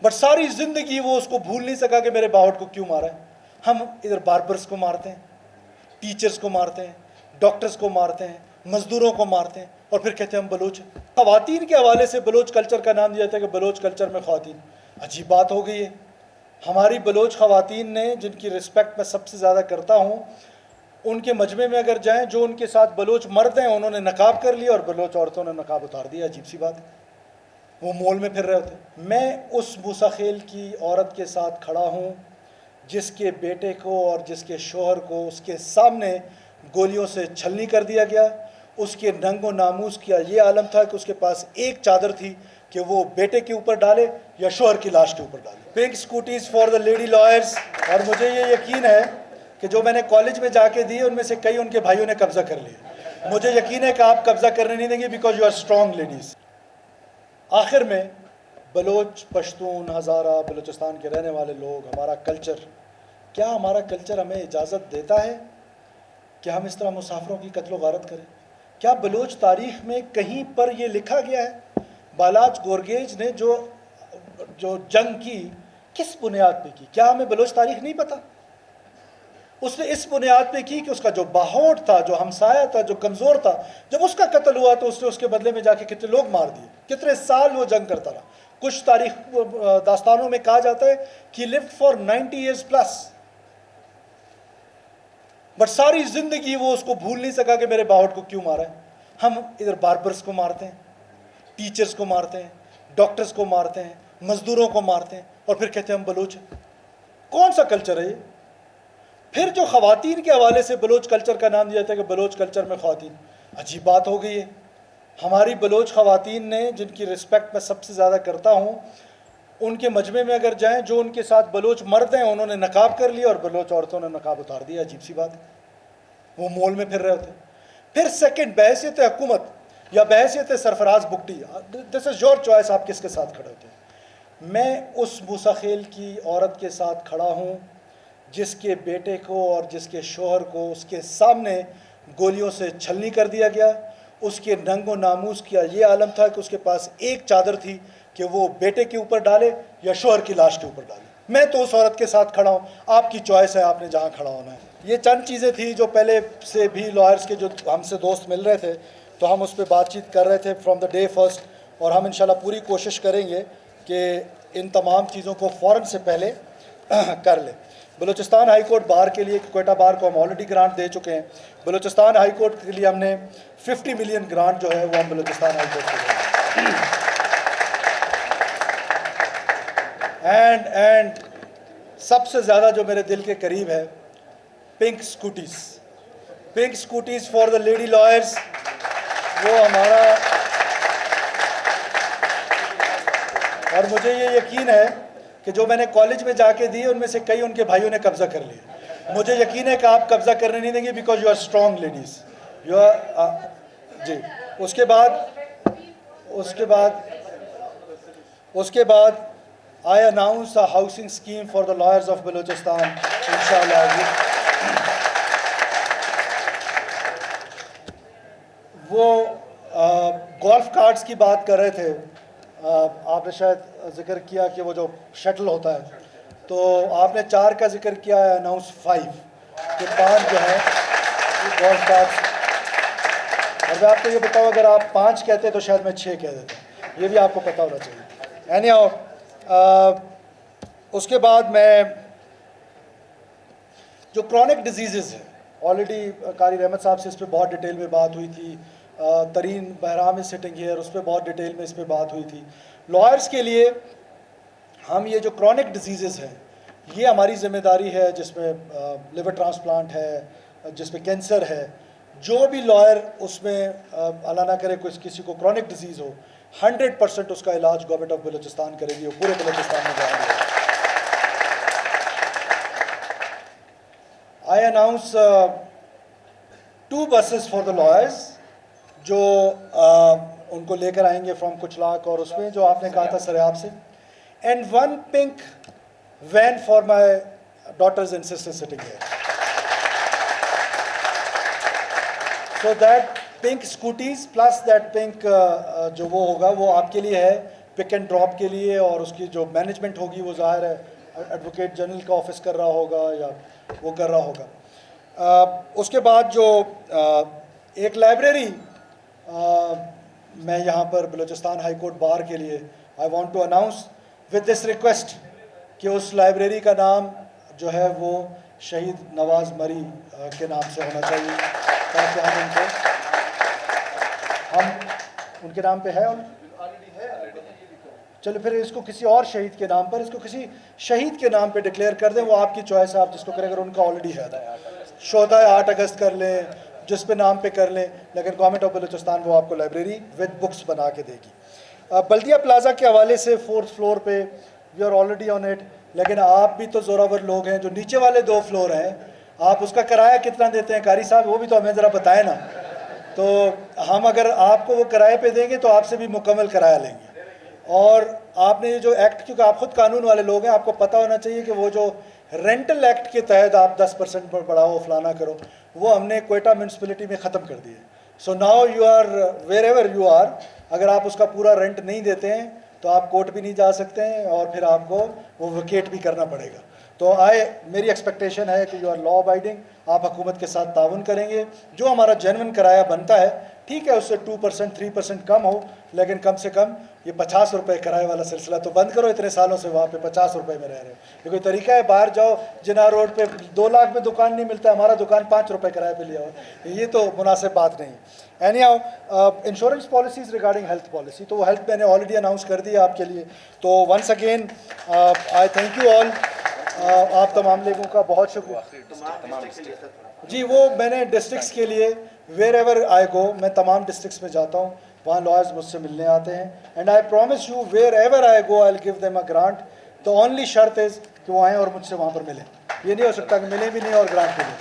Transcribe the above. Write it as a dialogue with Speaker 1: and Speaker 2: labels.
Speaker 1: But सारी ज़िंदगी वो उसको भूल नहीं सका कि मेरे बावट को क्यों मारा है। हम इधर बार्बर्स को मारते हैं, टीचर्स को मारते हैं, डॉक्टर्स को मारते हैं, मजदूरों को मारते हैं, और फिर कहते हैं हम बलोच हैं। ख़वातीन के हवाले से बलोच कल्चर का नाम दिया जाता है कि बलोच कल्चर में ख़वातीन। अजीब बात हो गई है। हमारी बलोच ख़वातीन ने, जिनकी रिस्पेक्ट मैं सबसे ज़्यादा करता हूँ, उनके मजमे में अगर जाएँ, जो उनके साथ बलोच मर्द हैं उन्होंने नकाब कर लिया और बलोच औरतों ने नकाब उतार दिया। अजीब सी बात है। वो मॉल में फिर रहे होते। मैं उस मूसाखेल की औरत के साथ खड़ा हूँ जिसके बेटे को और जिसके शोहर को उसके सामने गोलियों से छलनी कर दिया गया। उसके नंगो नामूस किया ये आलम था कि उसके पास एक चादर थी कि वो बेटे के ऊपर डाले या शोहर की लाश के ऊपर डाले। Pink scooties for the lady lawyers. और मुझे ये यकीन है कि जो मैंने कॉलेज में जाके दिए उनमें से कई उनके भाइयों ने कब्ज़ा कर लिया। मुझे यकीन है कि आप कब्ज़ा करने नहीं देंगे, because you are strong ladies. आखिर में बलोच, पश्तून, हज़ारा, बलूचिस्तान के रहने वाले लोग, हमारा कल्चर, क्या हमारा कल्चर हमें इजाज़त देता है कि हम इस तरह मुसाफिरों की कत्ल गारत करें? क्या बलोच तारीख़ में कहीं पर ये लिखा गया है? बालाज गोरगेज ने जो जंग की किस बुनियाद पे की? क्या हमें बलोच तारीख़ नहीं पता? उसने इस बुनियाद पे की कि उसका जो बाहोट था, जो हमसाया था, जो कमज़ोर था, जब उसका कत्ल हुआ तो उसने उसके बदले में जाके कितने लोग मार दिए, कितने साल वो जंग करता रहा। कुछ तारीख दास्तानों में कहा जाता है कि lived for 90 years plus. But सारी ज़िंदगी वो उसको भूल नहीं सका कि मेरे बावट को क्यों मारा है। हम इधर बार्बर्स को मारते हैं, टीचर्स को मारते हैं, डॉक्टर्स को मारते हैं, मजदूरों को मारते हैं, और फिर कहते हैं हम बलोच हैं। कौन सा कल्चर है ये? फिर जो ख़वातीन के हवाले से बलोच कल्चर का नाम दिया जाता है कि बलोच कल्चर में ख़वातीन। अजीब बात हो गई है। हमारी बलोच ख़वातीन ने, जिनकी रिस्पेक्ट मैं सबसे ज़्यादा करता हूँ, उनके मजमे में अगर जाएँ, जो उनके साथ बलोच मर्द हैं उन्होंने नकाब कर लिया और बलोच औरतों ने नकाब उतार दिया। अजीब सी बात है। वो मॉल में फिर रहे होते। फिर सेकंड, बहैसियत हुकूमत या बहैसियत Sarfaraz बुकटी, this is your choice, आप किसके साथ खड़े होते हैं। मैं उस मूसाखेल की औरत के साथ खड़ा हूँ जिसके बेटे को और जिसके शोहर को उसके सामने गोलियों से छलनी कर दिया गया। उसके नंगो नामूस किया ये आलम था कि उसके पास एक चादर थी कि वो बेटे के ऊपर डाले या शोहर की लाश के ऊपर डाले। मैं तो उस औरत के साथ खड़ा हूँ, आपकी चॉइस है, आपने जहाँ खड़ा होना है। ये चंद चीज़ें थी जो पहले से भी लॉयर्स के जो हमसे दोस्त मिल रहे थे तो हम उस पर बातचीत कर रहे थे फ्रॉम द डे फर्स्ट, और हम इंशाल्लाह पूरी कोशिश करेंगे कि इन तमाम चीज़ों को फ़ौरन से पहले कर लें। बलूचिस्तान हाई कोर्ट बार के लिए, क्वेटा बार को हम ऑलरेडी ग्रांट दे चुके हैं। बलूचिस्तान हाई कोर्ट के लिए हमने 50 मिलियन ग्रांट जो है वो हम बलूचिस्तान हाई कोर्ट को देंगे। एंड सबसे ज़्यादा जो मेरे दिल के करीब है, pink scooties. Pink scooties for the lady lawyers. वो हमारा, और मुझे ये यकीन है कि जो मैंने कॉलेज में जाके दिए उनमें से कई उनके भाइयों ने कब्ज़ा कर लिया। मुझे यकीन है कि आप कब्ज़ा करने नहीं देंगे, because you are strong ladies, you are जी। उसके बाद I announce a housing scheme for the lawyers of Balochistan इंशाअल्लाह। वो गोल्फ कार्ट्स की बात कर रहे थे, आपने शायद जिक्र किया कि वो जो शटल होता है, तो आपने 4 का जिक्र किया है, अनाउंस 5 कि 5 जो है गोल्फ कार्ट्स। और मैं आपको ये बताऊँ, अगर आप 5 कहते तो शायद मैं 6 कह देता, ये भी आपको पता होना चाहिए। एनीहाउ, उसके बाद मैं जो क्रॉनिक डिजीज़ हैं, ऑलरेडी कारी रहमत साहब से इस पर बहुत डिटेल में बात हुई थी। तरीन बहराम सिटिंग हियर, उस पर बहुत डिटेल में इस पर बात हुई थी। लॉयर्स के लिए हम ये जो क्रॉनिक डिजीज़ हैं ये हमारी ज़िम्मेदारी है, जिसमें लिवर ट्रांसप्लांट है, जिसमें कैंसर है। जो भी लॉयर उसमें अल्लाह ना करे किसी को क्रॉनिक डिजीज़ हो, 100% उसका इलाज गवर्नमेंट ऑफ बलूचिस्तान करेगी और पूरे बलूचिस्तान में जाएंगे। आई announce 2 buses for the lawyers, जो उनको लेकर आएंगे फ्रॉम कुचलाक, और उसमें जो आपने कहा था सरेआब से, and 1 pink van for my daughters and sisters sitting here. So that pink scooties plus that pink जो वो होगा वो आपके लिए है, पिक एंड ड्रॉप के लिए, और उसकी जो मैनेजमेंट होगी वो ज़ाहिर है एडवोकेट जनरल का ऑफिस कर रहा होगा या वो कर रहा होगा। उसके बाद जो एक लाइब्रेरी मैं यहाँ पर बलूचिस्तान हाई कोर्ट बार के लिए I want to announce with this request कि उस लाइब्रेरी का नाम जो है वो शहीद नवाज़ मरी के नाम से होना चाहिए, ताकि हम उनके नाम पे है और चलो फिर इसको किसी और शहीद के नाम पर, इसको किसी शहीद के नाम पे डिक्लेयर कर दें, वो आपकी चॉइस है, आप जिसको करें। अगर उनका ऑलरेडी है शोधा 8 अगस्त कर लें, जिस पे नाम पे कर लें, लेकिन गवर्नमेंट ऑफ बलूचिस्तान वो आपको लाइब्रेरी विद बुक्स बना के देगी। बल्दिया प्लाजा के हवाले से 4th फ्लोर पे we are already on it, लेकिन आप भी तो ज़ोरावर लोग हैं, जो नीचे वाले 2 फ्लोर हैं आप उसका किराया कितना देते हैं कारी साहब, वो भी तो हमें ज़रा बताएं ना। तो हम अगर आपको वो किराए पे देंगे तो आपसे भी मुकम्मल किराया लेंगे। और आपने ये जो एक्ट, क्योंकि आप खुद कानून वाले लोग हैं, आपको पता होना चाहिए कि वो जो रेंटल एक्ट के तहत आप 10% पर बढ़ाओ फलाना करो, वो हमने क्वेटा म्यूनसिपलिटी में ख़त्म कर दिए। So now you are wherever you are, अगर आप उसका पूरा रेंट नहीं देते हैं तो आप कोर्ट भी नहीं जा सकते हैं और फिर आपको वो वेकेट भी करना पड़ेगा। तो मेरी एक्सपेक्टेशन है कि यू आर लॉ अबाइडिंग, आप हुकूमत के साथ ताउन करेंगे, जो हमारा जेन्युइन किराया बनता है ठीक है उससे 2% 3% कम हो, लेकिन कम से कम ये 50 रुपये किराए वाला सिलसिला तो बंद करो। इतने सालों से वहाँ पे 50 रुपये में रह रहे हो, ये कोई तरीका है? बाहर जाओ जिना रोड पे 2 लाख में दुकान नहीं मिलता, हमारा दुकान 5 रुपये किराए पे लिया हो, ये तो मुनासिब बात नहीं। Any how insurance policies regarding health policy, तो वो हेल्थ मैंने ऑलरेडी अनाउंस कर दी आपके लिए। तो once again I thank you all, आप तमाम लोगों का बहुत शुक्रिया जी। वो मैंने डिस्ट्रिक्ट्स के लिए वेर एवर आई गो, मैं तमाम डिस्ट्रिक्ट्स में जाता हूँ, वहाँ लॉयर्स मुझसे मिलने आते हैं, and I promise you wherever I go I will give them a grant. तो ओनली शर्त इज़ कि वो आएँ और मुझसे वहाँ पर मिलें, ये नहीं हो सकता कि मिले भी नहीं और ग्रांट भी नहीं।